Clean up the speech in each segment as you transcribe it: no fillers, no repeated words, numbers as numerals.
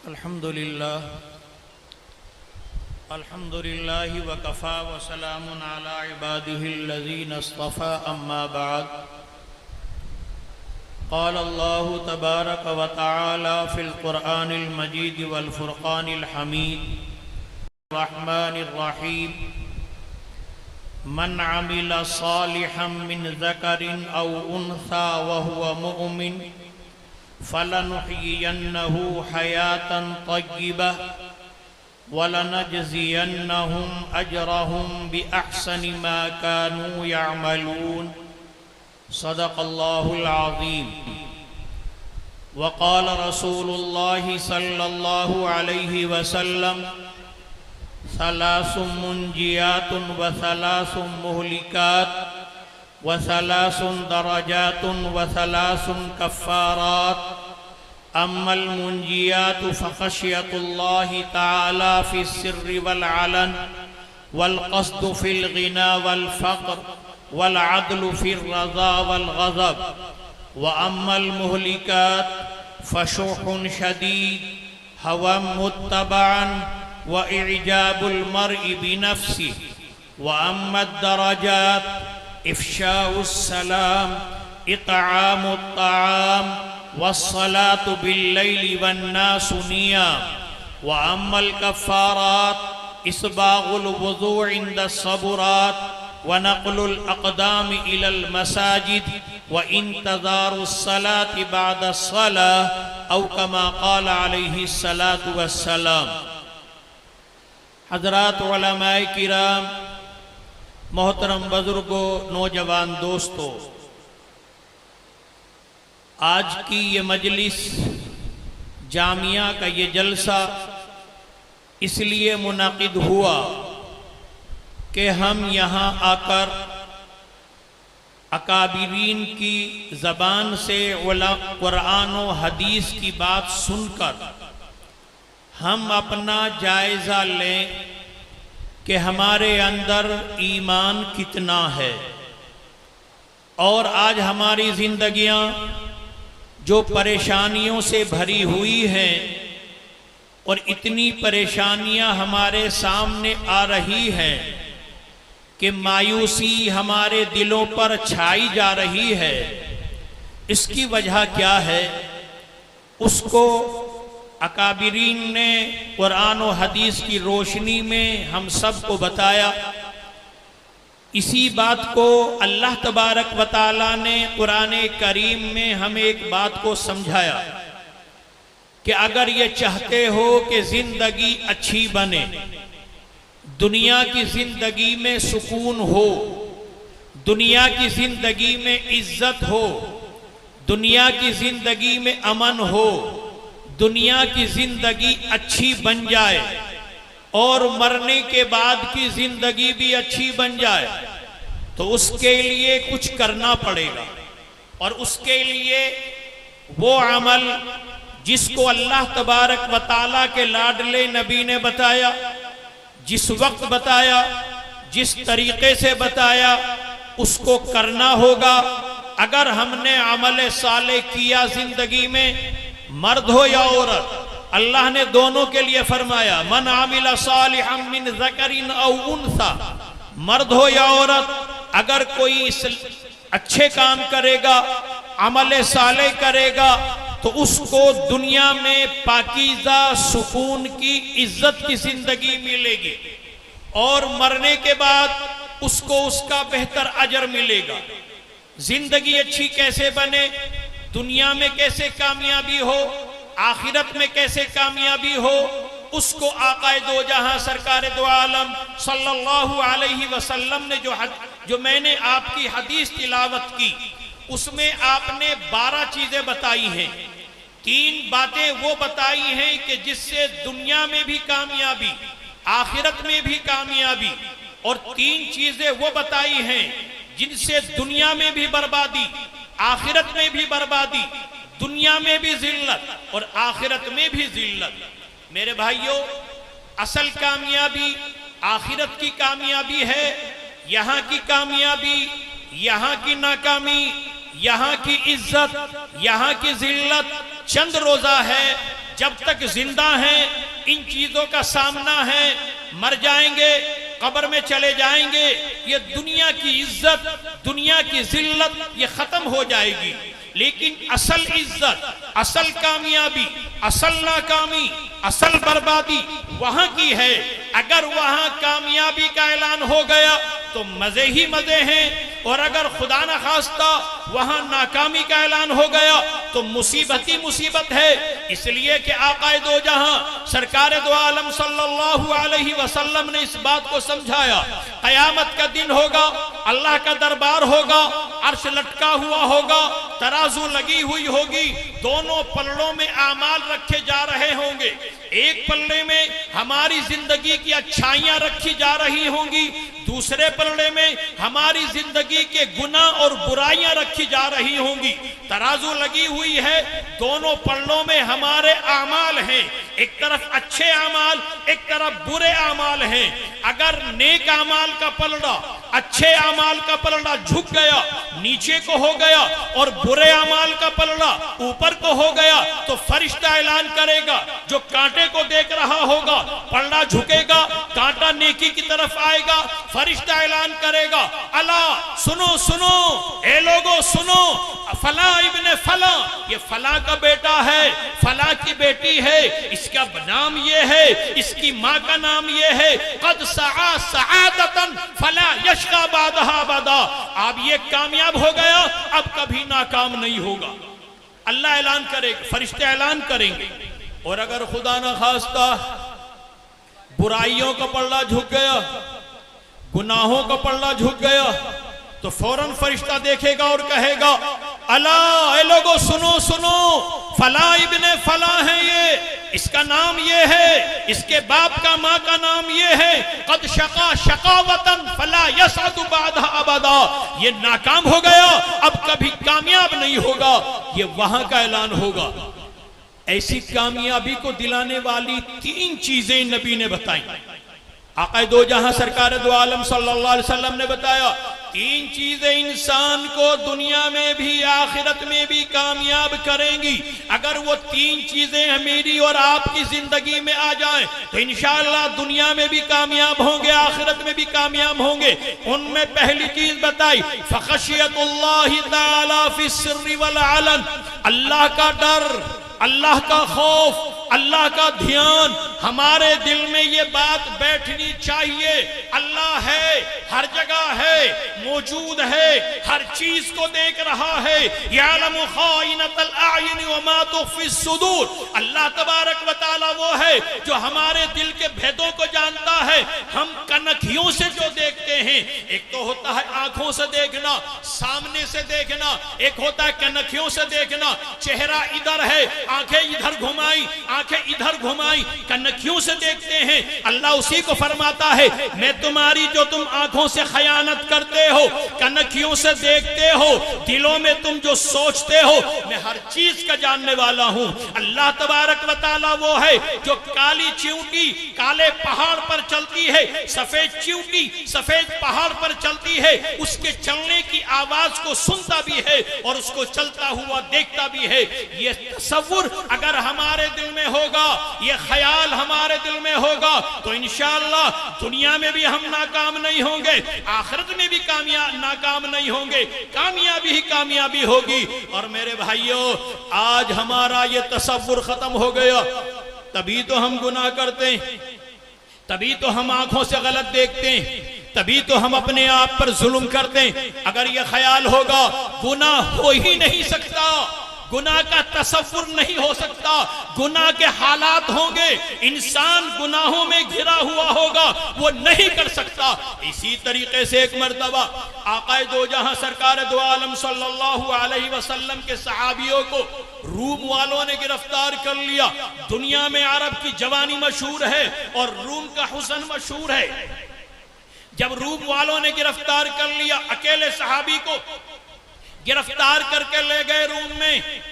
अल्हम्दुलिल्लाह वकफ़ा वसलामुन अला इबादिहिल्लज़ीना इस्तफ़ा अम्मा बाद। क़ाल अल्लाहु तबारक व तआला फ़िल क़ुरआनिल मजीद वल फ़ुरक़ानिल हमीद अर्रहमानिर रहीम। मन अमिला सालिहन मिन ज़करिन औ उन्सा व हुवा मुअमिन फलनुहयियन्नहु हयातन तय्यिबह वलनजज़ियन्नहुम अजरहुम बिअहसनि मा कानू यअमलून। सदक़ल्लाहुल अज़ीम। वक़ाल रसूलुल्लाहि सल्लल्लाहु अलैहि वसल्लम सलासुम मुंजियातुन व सलासुम मुहलिकात व सलासुन दरजातुन व सलासुन कफ़्फ़ारात। अम्मल मुंजियातु फ़ख़शियतुल्लाहि तआला फ़िस्सिर्रि वल अलन वल क़स्दु फ़िल ग़िना वल फ़क़्र वल अदलु फ़िर्रज़ा वल ग़ज़ब। व अम्मल मुहलिकात फ़शुहुन शदीद हवन मुत्तबअन व इजाबुल मर्इ बिनफ्सिहि। व अम्मद दरजात इफ़शाउस सलाम इत्आमुत ताआम वस्सलातु बिल्लैलि वन्नासु नियाम। व अम्मल कफ़्फ़ारात इस्बाग़ुल वुज़ू इंदस सबुरात व नक़लुल अक़दाम इलल मसाजिद व इंतज़ारुस सलाति बअदस सलाह औ कमा क़ाल अलैहि सलातु वस्सलाम। हज़रात उलमाए किराम, मोहतरम बुज़ुर्गों, नौजवान दोस्तों, आज की ये मजलिस, जामिया का ये जलसा इसलिए मुनाकिद हुआ कि हम यहाँ आकर अकाबिरीन की ज़बान से कुरान और हदीस की बात सुनकर हम अपना जायज़ा लें कि हमारे अंदर ईमान कितना है। और आज हमारी ज़िंदगियाँ जो परेशानियों से भरी हुई हैं और इतनी परेशानियां हमारे सामने आ रही हैं कि मायूसी हमारे दिलों पर छाई जा रही है। इसकी वजह क्या है? उसको अकाबिरीन ने कुरान और हदीस की रोशनी में हम सबको बताया। इसी बात को अल्लाह तबारक व तआला ने कुरान करीम में हमें एक बात को समझाया कि अगर ये चाहते हो कि जिंदगी अच्छी बने, दुनिया की जिंदगी में सुकून हो, दुनिया की जिंदगी में इज्जत हो, दुनिया की जिंदगी में अमन हो, दुनिया की जिंदगी अच्छी बन जाए और मरने के बाद की जिंदगी भी अच्छी बन जाए, तो उसके लिए कुछ करना पड़ेगा। और उसके लिए वो अमल जिसको अल्लाह तबारक व तआला के लाडले नबी ने बताया, जिस वक्त बताया, जिस तरीके से बताया, उसको करना होगा। अगर हमने अमल साले किया जिंदगी में, मर्द हो या औरत, अल्लाह ने दोनों के लिए फरमाया मन आमिला सालिहन मिन ज़करिन औ उन्सा, मर्द हो या औरत, अगर कोई अच्छे काम करेगा, अमल साले करेगा, तो उसको दुनिया में पाकीज़ा सुकून की इज्जत की जिंदगी मिलेगी और मरने के बाद उसको उसका बेहतर अजर मिलेगा। जिंदगी अच्छी कैसे बने, दुनिया में कैसे कामयाबी हो, आखिरत में कैसे कामयाबी हो, उसको आकाए दो जहां सरकार दो आलम सल्लल्लाहु अलैहि वसल्लम ने जो मैंने आपकी हदीस तिलावत की, उसमें आपने 12 चीजें बताई हैं। 3 बातें वो बताई हैं कि जिससे दुनिया में भी कामयाबी, आखिरत में भी कामयाबी, और 3 चीजें वो बताई हैं जिनसे दुनिया में भी बर्बादी, आखिरत में भी बर्बादी, दुनिया में भी जिल्लत और आखिरत में भी जिल्लत। मेरे भाइयों, असल कामयाबी आखिरत की कामयाबी है। यहाँ की कामयाबी, यहाँ की नाकामी, यहाँ की इज्जत, यहाँ की जिल्लत चंद रोजा है, जब तक जिंदा हैं इन चीजों का सामना है, मर जाएंगे, कब्र में चले जाएंगे, ये दुनिया की इज्जत, दुनिया की जिल्लत ये खत्म हो जाएगी। लेकिन असल इज्जत, असल कामयाबी, असल नाकामी, असल बर्बादी वहां की है। अगर वहां कामयाबी का ऐलान हो गया तो मजे ही मजे हैं, और अगर खुदा न खास्ता वहां नाकामी का ऐलान हो गया तो मुसीबत ही मुसीबत है। इसलिए कि आकाए दो जहां सरकार दो आलम सल्लल्लाहु अलैहि वसल्लम ने इस बात को समझाया, कयामत का दिन होगा, अल्लाह का दरबार होगा, अर्श लटका हुआ होगा, तराजू लगी हुई होगी, दोनों पल्लों में आमाल रखे जा रहे होंगे। एक पल्ले में हमारी जिंदगी की अच्छाइयां रखी जा रही होंगी, दूसरे पल्ले में हमारी जिंदगी के गुनाह और बुराइयां रखी जा रही होंगी। तराजू लगी हुई है, दोनों पल्लों में हमारे आमाल हैं, एक तरफ अच्छे आमाल, एक तरफ बुरे आमाल हैं। अगर नेक आमाल का पलड़ा, अच्छे आमाल का पलड़ा झुक गया, नीचे को हो गया, और बुरे आमाल का पलड़ा ऊपर को हो गया, तो फरिश्ता ऐलान करेगा, जो कांटे को देख रहा होगा, पलड़ा झुकेगा, कांटा नेकी की तरफ आएगा, फरिश्ता ऐलान करेगा, अला सुनो सुनो, ए लोगो सुनो, फला इब्ने फला, ये फला का बेटा है, फला की बेटी है, इसका नाम ये है, इसकी माँ का नाम ये है, कद सआ सआदतन फला यशका बादहा बादा, अब ये कामयाब हो गया, अब कभी नाकाम नहीं होगा। अल्लाह ऐलान करेगा, फरिश्ते ऐलान करेंगे। और अगर खुदा न खास्ता बुराइयों का पल्ला झुक गया, गुनाहों का पल्ला झुक गया, तो फौरन फरिश्ता देखेगा और कहेगा, अला ए लोगो सुनो सुनो, फला इब्ने फला है ये, इसका नाम ये है, इसके बाप का माँ का नाम ये है, कद शका शकावतन फला यसअदु बादा अबदा, ये नाकाम हो गया, अब कभी कामयाब नहीं होगा। ये वहां का ऐलान होगा। ऐसी कामयाबी को दिलाने वाली तीन चीजें नबी ने बताई। आक़ा दो जहां सरकार दो आलम सल्लल्लाहु अलैहि वसल्लम ने बताया, तीन चीजें इंसान को दुनिया में भी आखिरत में भी कामयाब करेंगी। अगर वो तीन चीजें मेरी और आपकी जिंदगी में आ जाएं तो इंशाअल्लाह दुनिया में भी कामयाब होंगे, आखिरत में भी कामयाब होंगे। उनमें पहली चीज बताई, फ़ख़शियतुल्लाहि तआला फ़िस्सिर्रि वल अलन, अल्लाह का डर, अल्लाह का खौफ, अल्लाह का ध्यान हमारे दिल में ये बात बैठनी चाहिए। अल्लाह है, हर जगह है, मौजूद है, हर चीज को देख रहा है। यालमु खाइनतल आयुन व मा तुख्फी सुदूर, अल्लाह तबारक व तआला वो है जो हमारे दिल के भेदों को जानता है। हम कनखियों से जो देखते हैं, एक तो होता है आंखों से देखना, सामने से देखना, एक होता है कनखियों से देखना। चेहरा इधर है, आंखें इधर घुमाई, आंखें इधर घुमाई, कनखियों से देखते हैं। अल्लाह उसी को फरमाता है, मैं तुम्हारी जो तुम आंखों से खयानत करते हो, कनखियों से देखते हो, दिलों में तुम जो सोचते हो, मैं हर चीज का जानने वाला हूं। अल्लाह तबारक व तआला वो है जो काली चींटी काले पहाड़ पर चलती है, सफेद चींटी सफेद पहाड़ पर चलती है, उसके चलने की आवाज को सुनता भी है और उसको चलता हुआ देखता भी है। ये तसव्वुर अगर हमारे दिल में होगा, ये ख्याल हमारे दिल में होगा, तो इंशाअल्लाह दुनिया में भी हम नाकाम नहीं होंगे, आखिरत में भी नाकाम नहीं होंगे, कामयाबी ही कामयाबी होगी। और मेरे भाइयों, आज हमारा ये तसव्वुर खत्म हो गया, तभी तो हम गुनाह करते हैं, तभी तो हम आंखों से गलत देखते हैं, तभी तो हम अपने आप पर जुल्म करते हैं। अगर ये ख्याल होगा, गुनाह हो ही नहीं सकता, गुनाह का तसव्वुर नहीं हो सकता, गुनाह के हालात होंगे, इंसान गुनाहों में घिरा हुआ होगा, वो नहीं कर सकता। इसी तरीके से एक मर्तबा आक़ाए दो जहां सरकार दो आलम सल्लल्लाहु अलैहि वसल्लम के सहाबियों को रूम वालों ने गिरफ्तार कर लिया। दुनिया में अरब की जवानी मशहूर है और रूम का हुस्न मशहूर है। जब रूम वालों ने गिरफ्तार कर लिया, अकेले सहाबी को गिरफ्तार करके ले गए रूम में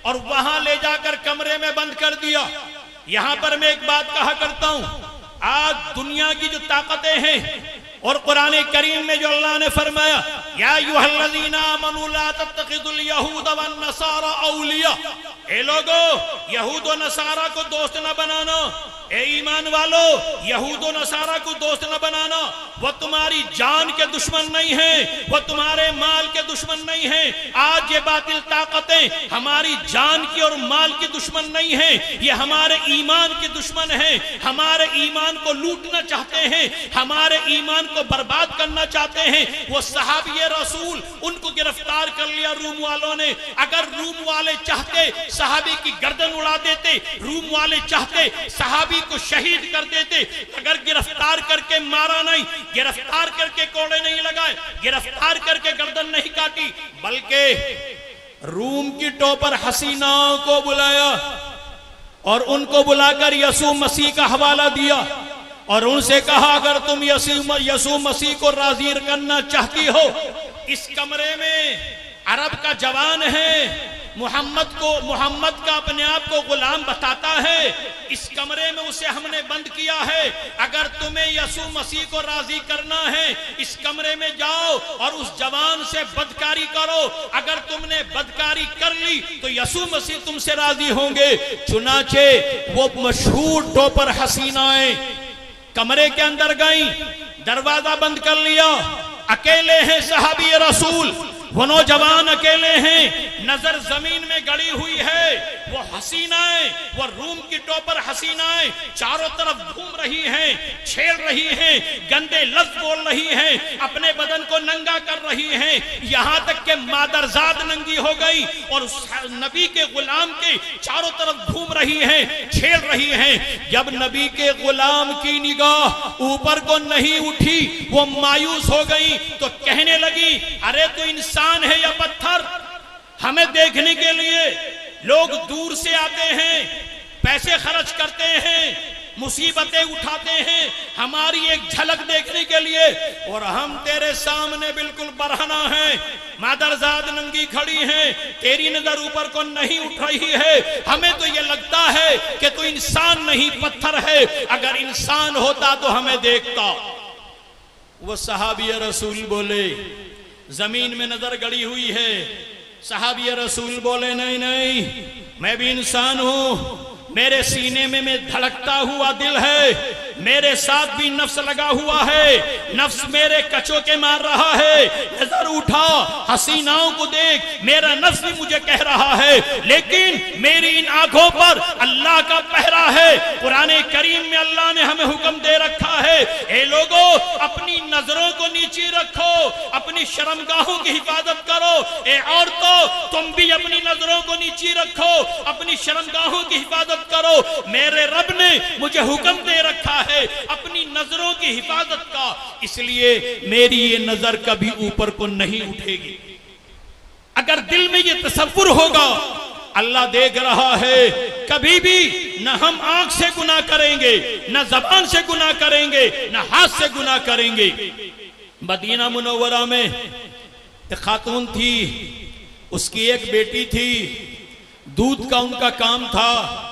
और वहां ले जाकर कमरे में बंद कर दिया। यहां पर मैं एक बात कहा करता हूं, आज दुनिया की जो ताकतें हैं, और कुरान करीम में जो अल्लाह ने फरमाया, या अय्युहल्लज़ीना आमनू ला तत्तखिज़ुल यहूद वन नसारा औलिया, ए लोगो यहूद और नसारा को दोस्त न बनाना, ए ईमान वालो यहूद और नसारा को दोस्त न बनाना। वो तुम्हारी जान के दुश्मन नहीं है, वो तुम्हारे माल के दुश्मन नहीं है। आज ये बातिल ताकतें हमारी जान की और माल की दुश्मन नहीं है, ये हमारे ईमान के दुश्मन है। हमारे ईमान को लूटना चाहते हैं, हमारे ईमान को बर्बाद करना चाहते हैं। वो सहाबी रसूल, उनको गिरफ्तार कर लिया रूम वालों ने। अगर रूम वाले चाहते सहाबी की गर्दन उड़ा देते, रूम वाले चाहते सहाबी को शहीद कर देते। अगर गिरफ्तार करके मारा नहीं, गिरफ्तार करके कोड़े नहीं लगाए, गिरफ्तार करके गर्दन नहीं काटी, बल्कि रूम की टॉपर हसीनाओं को बुलाया और उनको बुलाकर यसू मसीह का हवाला दिया और उनसे कहा, अगर तुम यसू मसीह को राजी करना चाहती हो, इस कमरे में अरब का जवान है, मोहम्मद का अपने आप को गुलाम बताता है, इस कमरे में उसे हमने बंद किया है। अगर तुम्हें यसू मसीह को राजी करना है, इस कमरे में जाओ और उस जवान से बदकारी करो। अगर तुमने बदकारी कर ली तो यसू मसीह तुमसे राजी होंगे। चुनाचे वो मशहूर टॉपर हसीनाएं कमरे के अंदर गई, दरवाजा बंद कर लिया, अकेले हैं सहाबी रसूल, वो नौजवान अकेले हैं, नजर जमीन में गड़ी हुई है। वो हसीनाएं, वो रूम की टॉपर हसीनाएं चारों तरफ घूम रही हैं, छेड़ रही हैं, गंदे लफ्ज बोल रही हैं, अपने बदन को नंगा कर रही हैं, यहां तक के मादरजाद नंगी हो गई और उस नबी के गुलाम के चारों तरफ घूम रही हैं, छेड़ रही हैं। जब नबी के गुलाम की निगाह ऊपर को नहीं उठी, वो मायूस हो गई तो कहने लगी, अरे तो इंसान है या पत्थर? हमें देखने के लिए लोग दूर से आते हैं, पैसे खर्च करते हैं, मुसीबतें उठाते हैं हमारी एक झलक देखने के लिए, और हम तेरे सामने बिल्कुल बरहना है, मादरजाद नंगी खड़ी हैं, तेरी नजर ऊपर को नहीं उठ रही है। हमें तो ये लगता है कि तू इंसान नहीं पत्थर है, अगर इंसान होता तो हमें देखता। वो सहाबी रसूल बोले, जमीन में नजर गड़ी हुई है। सहाबी रसूल बोले, नहीं नहीं, मैं भी इंसान हूं, मेरे सीने में मैं धड़कता हुआ दिल है, मेरे साथ भी नफ्स लगा हुआ है, नफ्स मेरे कचोके मार रहा है। नजर उठा, हसीनाओं को देख, मेरा नफ्स भी मुझे कह रहा है, लेकिन मेरी इन आंखों पर अल्लाह का पहरा है। कुरान करीम में अल्लाह ने हमें हुक्म दे रखा है, ए लोगो अपनी नजरों को नीचे रखो, अपनी शर्मगाहों की हिफाजत करो। ए औरतों, तुम भी अपनी नजरों को नीचे रखो, अपनी शर्मगाहों की हिफाजत करो। मेरे रब ने मुझे हुक्म दे रखा है अपनी नजरों की हिफाजत का, इसलिए मेरी ये नजर कभी ऊपर को नहीं उठेगी। अगर दिल में ये तसव्वुर होगा अल्लाह देख रहा है, कभी भी न हम आंख से गुनाह करेंगे, न जबान से गुनाह करेंगे, न हाथ से गुनाह करेंगे। मदीना मुनव्वरा में एक खातून थी, उसकी एक बेटी थी, दूध का उनका काम था,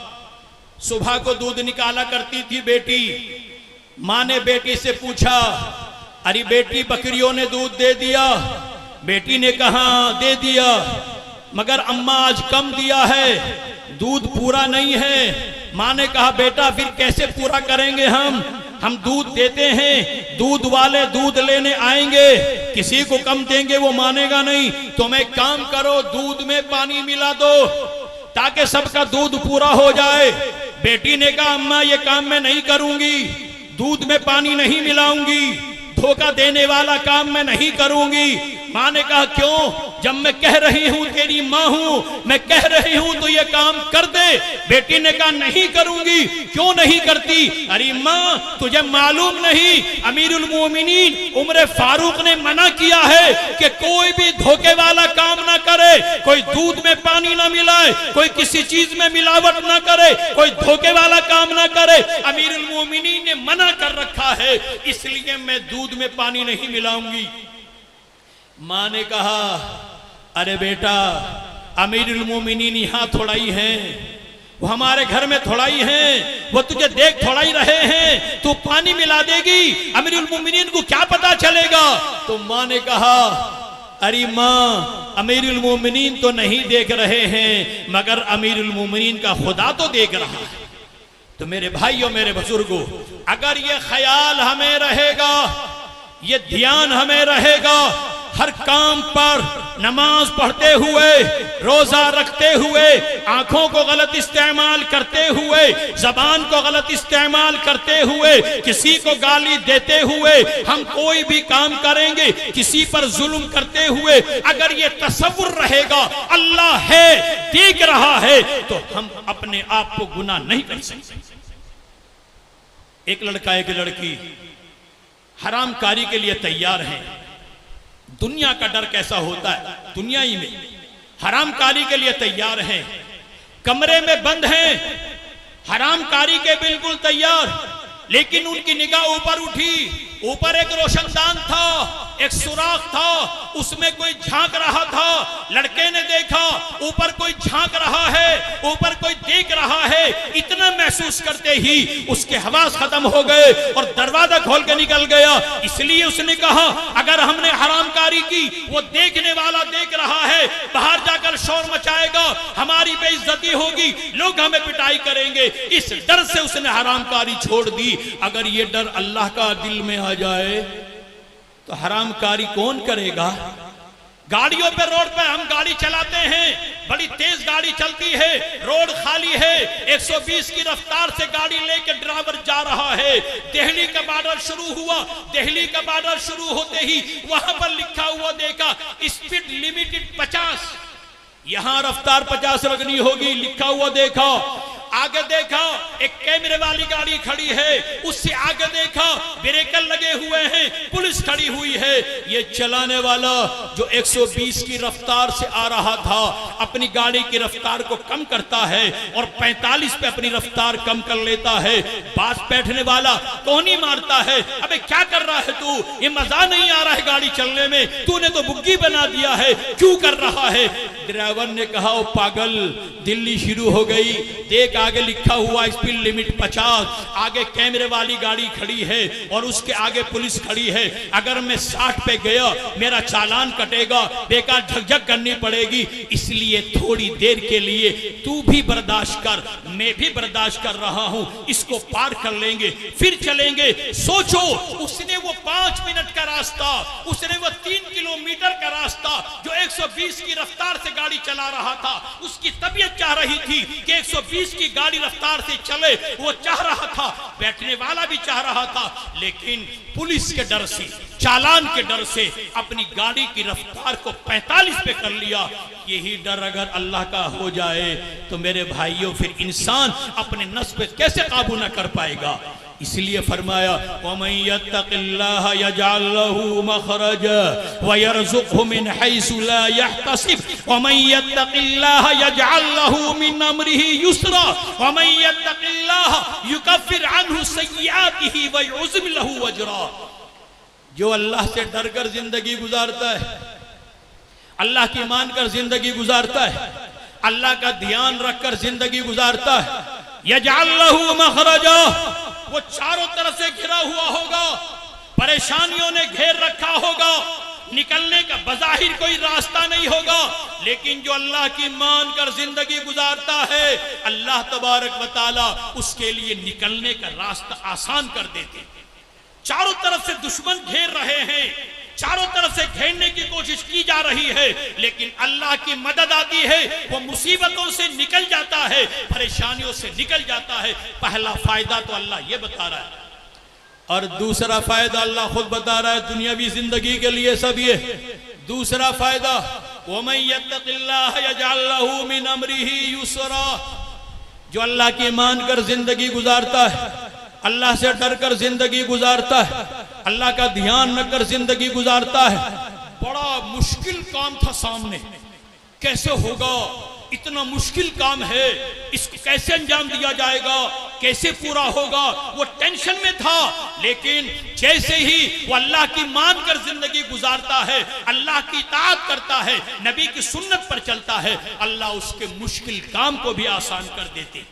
सुबह को दूध निकाला करती थी बेटी। माँ ने बेटी से पूछा, अरे बेटी बकरियों ने दूध दे दिया? बेटी ने कहा दे दिया, मगर अम्मा आज कम दिया है, दूध पूरा नहीं है। माँ ने कहा बेटा फिर कैसे पूरा करेंगे हम दूध देते हैं, दूध वाले दूध लेने आएंगे, किसी को कम देंगे वो मानेगा नहीं, तुम एक काम करो दूध में पानी मिला दो ताकि सबका दूध पूरा हो जाए। बेटी ने कहा अम्मा ये काम मैं नहीं करूंगी, दूध में पानी नहीं मिलाऊंगी, धोखा देने वाला काम मैं नहीं करूंगी। माँ ने कहा क्यों? जब मैं कह रही हूं, तेरी माँ हूं, मैं कह रही हूं तो ये काम कर दे। बेटी ने कहा नहीं करूंगी। क्यों नहीं करती? अरे माँ तुझे मालूम नहीं, अमीरुल मोमिनीन उमर फारूक ने मना किया है कि कोई भी धोखे वाला काम ना करे, कोई दूध में पानी ना मिलाए, कोई किसी चीज में मिलावट ना करे, कोई धोखे वाला काम ना करे। अमीरुल मोमिनीन ने मना कर रखा है, इसलिए मैं दूध में पानी नहीं मिलाऊंगी। माँ ने कहा अरे बेटा अमीरुल मोमिनीन यहाँ थोड़ा ही है, वो हमारे घर में थोड़ा ही हैं, वो तुझे देख थोड़ा ही रहे हैं, तू पानी मिला देगी, अमीरुल मोमिनीन को क्या पता चलेगा? तो माँ ने कहा, अरे माँ, अमीरुल मोमिनीन तो नहीं देख रहे हैं, मगर अमीरुल मोमिनीन का खुदा तो देख रहा है। तो मेरे भाइयों, मेरे बुजुर्गों, अगर ये ख्याल हमें रहेगा, ये ध्यान हमें रहेगा, हर काम पर नमाज पढ़ते हुए, रोजा रखते हुए, आंखों को गलत इस्तेमाल करते हुए, जबान को गलत इस्तेमाल करते हुए, किसी को गाली देते हुए हम कोई भी काम करेंगे, किसी पर जुल्म करते हुए अगर ये तसव्वुर रहेगा अल्लाह है, देख रहा है, तो हम अपने आप को गुनाह नहीं कर सकते। एक लड़का एक लड़की हराम कारी के लिए तैयार हैं। दुनिया का डर कैसा होता है, दुनिया ही में हराम कारी के लिए तैयार हैं, कमरे में बंद हैं, हराम कारी के बिल्कुल तैयार, लेकिन उनकी निगाह ऊपर उठी, ऊपर एक रोशनदान था, एक सुराख था, उसमें कोई झांक रहा था। लड़के ने देखा ऊपर कोई झांक रहा है, ऊपर कोई देख रहा है, इतना महसूस करते ही उसके हवास खत्म हो गए और दरवाजा खोल के निकल गया। इसलिए उसने कहा, अगर हमने हरामकारी की, वो देखने वाला देख रहा है, बाहर जाकर शोर मचाएगा, हमारी बेइज्जती होगी, लोग हमें पिटाई करेंगे, इस डर से उसने हरामकारी छोड़ दी। अगर ये डर अल्लाह का दिल में आ जाए तो हरामकारी कौन करेगा? गाड़ियों पे, रोड पे हम गाड़ी चलाते हैं, बड़ी तेज गाड़ी चलती है, रोड खाली है, 120 की रफ्तार से गाड़ी लेके ड्राइवर जा रहा है। दिल्ली का बॉर्डर शुरू हुआ, दिल्ली का बॉर्डर शुरू होते ही वहां पर लिखा हुआ देखा, स्पीड लिमिटेड 50, यहां रफ्तार 50 रखनी होगी, लिखा हुआ देखा। आगे देखा एक कैमरे वाली गाड़ी खड़ी है, उससे आगे देखा ब्रेकर लगे हुए हैं, पुलिस खड़ी हुई है। ये चलाने वाला जो 120 की रफ्तार से आ रहा था, अपनी गाड़ी की रफ्तार को कम करता है और 45 पे अपनी रफ्तार कम कर लेता है। पास बैठने वाला टोनी मारता है, अबे क्या कर रहा है तू, ये मजा नहीं आ रहा है गाड़ी चलने में, तूने तो बुग्गी बना दिया है, क्यों कर रहा है? ड्राइवर ने कहा, ओ पागल, दिल्ली शुरू हो गई, देख आगे लिखा हुआ स्पीड लिमिट 50, आगे कैमरे वाली गाड़ी खड़ी है और उसके आगे पुलिस खड़ी है। अगर मैं 60 पे गया मेरा चालान कटेगा, बेकार झकझक करनी पड़ेगी, इसलिए थोड़ी देर के लिए तू भी बर्दाश्त कर, मैं भी बर्दाश्त कर रहा हूं, इसको पार कर लेंगे फिर चलेंगे। सोचो, उसने वो 5 मिनट का रास्ता, उसने वो 3 किलोमीटर का रास्ता जो 120 की रफ्तार से गाड़ी चला रहा था, उसकी तबीयत चाह रही थी कि 120 की गाड़ी रफ्तार से चले, वो चाह रहा था, बैठने वाला भी चाह रहा था, लेकिन पुलिस के डर से, चालान के डर से अपनी गाड़ी की रफ्तार को 45 पे कर लिया। यही डर अगर अल्लाह का हो जाए तो मेरे भाइयों फिर इंसान अपने नफ्स पे कैसे काबू ना कर पाएगा। इसलिए फरमाया, वमन यत्तकिल्लाह यजअल लहू मखरजा व यरज़ुक़हु मिन हैसु ला यहतसिब वमन यत्तकिल्लाह यजअल लहू मिन अमरिही युसरा वमन यत्तकिल्लाह युकफ्फिर अन्हु सय्यिआतिही व यु'ज़िम लहू अजरा। जो अल्लाह से डरकर जिंदगी गुजारता है, अल्लाह की मानकर जिंदगी गुजारता है, अल्लाह का ध्यान रखकर जिंदगी गुजारता है, यजअल लहू मखरजा, वो चारों तरफ से घिरा हुआ होगा, परेशानियों ने घेर रखा होगा, निकलने का बज़ाहिर कोई रास्ता नहीं होगा, लेकिन जो अल्लाह की मान कर जिंदगी गुजारता है, अल्लाह तबारक व तआला उसके लिए निकलने का रास्ता आसान कर देते। चारों तरफ से दुश्मन घेर रहे हैं, चारों तरफ से घेरने की कोशिश की जा रही है, लेकिन अल्लाह की मदद आती है, वो मुसीबतों से निकल जाता है, परेशानियों से निकल जाता है। पहला फायदा तो अल्लाह ये बता रहा है, और दूसरा फायदा अल्लाह खुद बता रहा है दुनियावी जिंदगी के लिए सब ये। दूसरा फायदा, वमन यत्तकिल्लाह यजअल लहू मिन अमरिही युसरा, जो अल्लाह की मान कर जिंदगी गुजारता है, अल्लाह से डर कर जिंदगी गुजारता है, अल्लाह का ध्यान न कर जिंदगी गुजारता है। बड़ा मुश्किल काम था सामने, कैसे होगा, इतना मुश्किल काम है, इसको कैसे अंजाम दिया जाएगा, कैसे पूरा होगा, वो टेंशन में था। लेकिन जैसे ही वो अल्लाह की मानकर जिंदगी गुजारता है, अल्लाह की इताअत करता है, नबी की सुन्नत पर चलता है, अल्लाह उसके मुश्किल काम को भी आसान कर देते,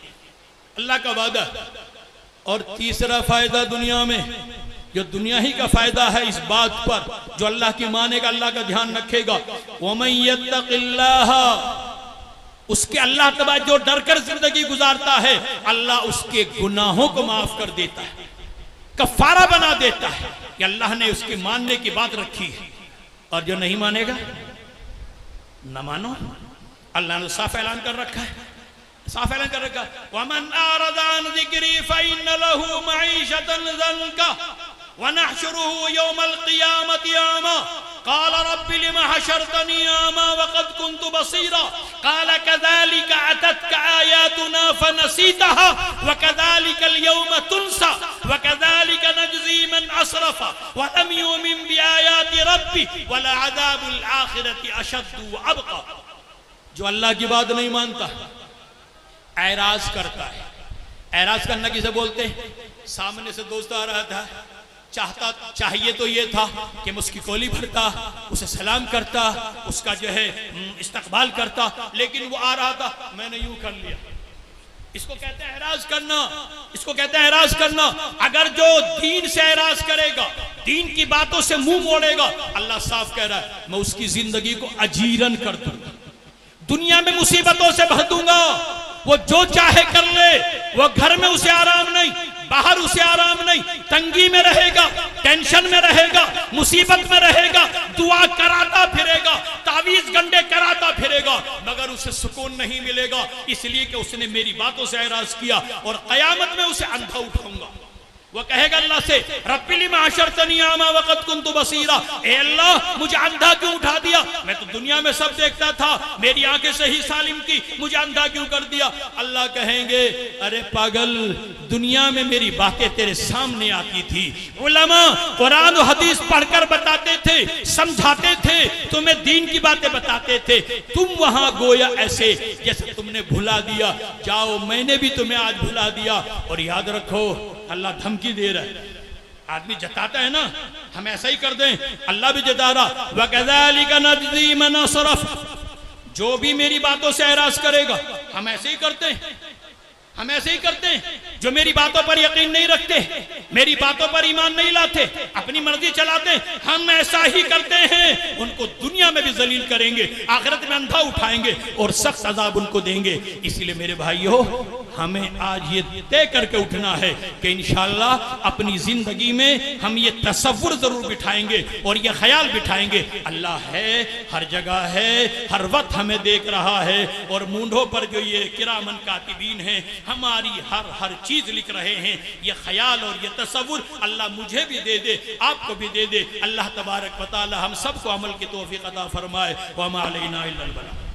अल्लाह का वादा। और तीसरा फायदा दुनिया में, जो दुनिया ही का फायदा है, इस बात पर जो अल्लाह की मानेगा, अल्लाह का ध्यान रखेगा, वमन यत्तक़िल्लाह, उसके अल्लाह तबारा जो डर कर जिंदगी गुजारता है, अल्लाह उसके गुनाहों को माफ कर देता है, कफारा बना देता है कि अल्लाह ने उसके मानने की बात रखी है। और जो नहीं मानेगा, न मानो, अल्लाह ने साफ ऐलान कर रखा है, साफ ऐलान कर रखा है, वमन आरदा अन ज़िक्री फ़इन्न लहू मईशतन ज़न्का वनहशुरुहु यौमल क़ियामति आमा क़ाल रब्बि लिमा हशरतनी आमा वक़द कुन्तु बसीरा क़ाल कज़ालिक अततक आयातुना फनसीतहा वकज़ालिकल यौम तुनसा वकज़ालिक नजज़ी मन असरफ़ वलम युमिन बिआयाति रब्बि वलअज़ाबुल आखिरति अशद्दु वअबक़ा। जो अल्लाह की बात नहीं मानता, ऐराज करता है। ऐराज करना किसे बोलते हैं? सामने से दोस्त आ रहा था, चाहिए तो ये था कि मैं उसकी कोली भरता, उसे सलाम करता, उसका जो है इस्तकबाल करता, लेकिन वो आ रहा था, मैंने यूं कर लिया। इसको कहते हैं ऐराज करना, इसको कहते हैं ऐराज करना। अगर जो दीन से ऐराज करेगा, दीन की बातों से मुंह मोड़ेगा, अल्लाह साफ कह रहा है, मैं उसकी जिंदगी को अजीरन कर दूंगा, दुनिया में मुसीबतों से भर दूंगा। वो जो चाहे कर ले, वो घर में उसे आराम नहीं, बाहर उसे आराम नहीं, तंगी में रहेगा, टेंशन में रहेगा, मुसीबत में रहेगा, दुआ कराता फिरेगा, तावीज गंडे कराता फिरेगा, मगर उसे सुकून नहीं मिलेगा, इसलिए कि उसने मेरी बातों से ऐराज किया। और कयामत में उसे अंधा उठाऊंगा। वो कहेगा अल्लाह से, रब्बि लिमा हशरतनी आमा वक़द कुन्तु बसीरा, ए अल्लाह मुझे अंधा क्यों उठा दिया? मैं तो दुनिया में सब देखता था, मेरी आंखें सही सालिम की, मुझे अंधा क्यों कर दिया? अल्लाह कहेंगे, अरे पागल, दुनिया में मेरी बातें तेरे सामने आती थी, उलमा कुरान और हदीस पढ़कर बताते थे, समझाते थे, तुम्हें दीन की बातें बताते थे, तुम वहां गोया ऐसे जैसे तुमने भुला दिया। जाओ, मैंने भी तुम्हें आज भुला दिया। और याद रखो, अल्लाह धमकी दे रहा है। आदमी जताता है ना, हम ऐसा ही कर दें, अल्लाह भी जता रहा, वकज़ालिक नजज़ी मन असरफ, जो भी मेरी बातों से ऐराज करेगा, हम ऐसे ही करते हैं, हम ऐसे ही करते हैं। जो मेरी बातों पर यकीन नहीं रखते, मेरी बातों पर ईमान नहीं लाते, अपनी मर्जी चलाते, हम ऐसा ही करते हैं। उनको दुनिया में भी जलील करेंगे, आखिरत में अंधा उठाएंगे और सख्त अजाब उनको देंगे। इसलिए मेरे भाइयों, हमें आज ये तय करके उठना है कि इंशाअल्लाह अपनी जिंदगी में हम ये तसव्वुर जरूर बिठाएंगे और ये ख्याल बिठाएंगे, अल्लाह है, हर जगह है, हर वक्त हमें देख रहा है। और मूंढों पर जो ये किरामन कातिबीन हैं, हमारी हर चीज लिख रहे हैं। ये ख्याल और ये तसव्वुर अल्लाह मुझे भी दे दे, आपको भी दे दे। अल्लाह तबारक व तआला हम सबको अमल की तौफीक अता फरमाए। व मा अलैना इल्लल बलाग।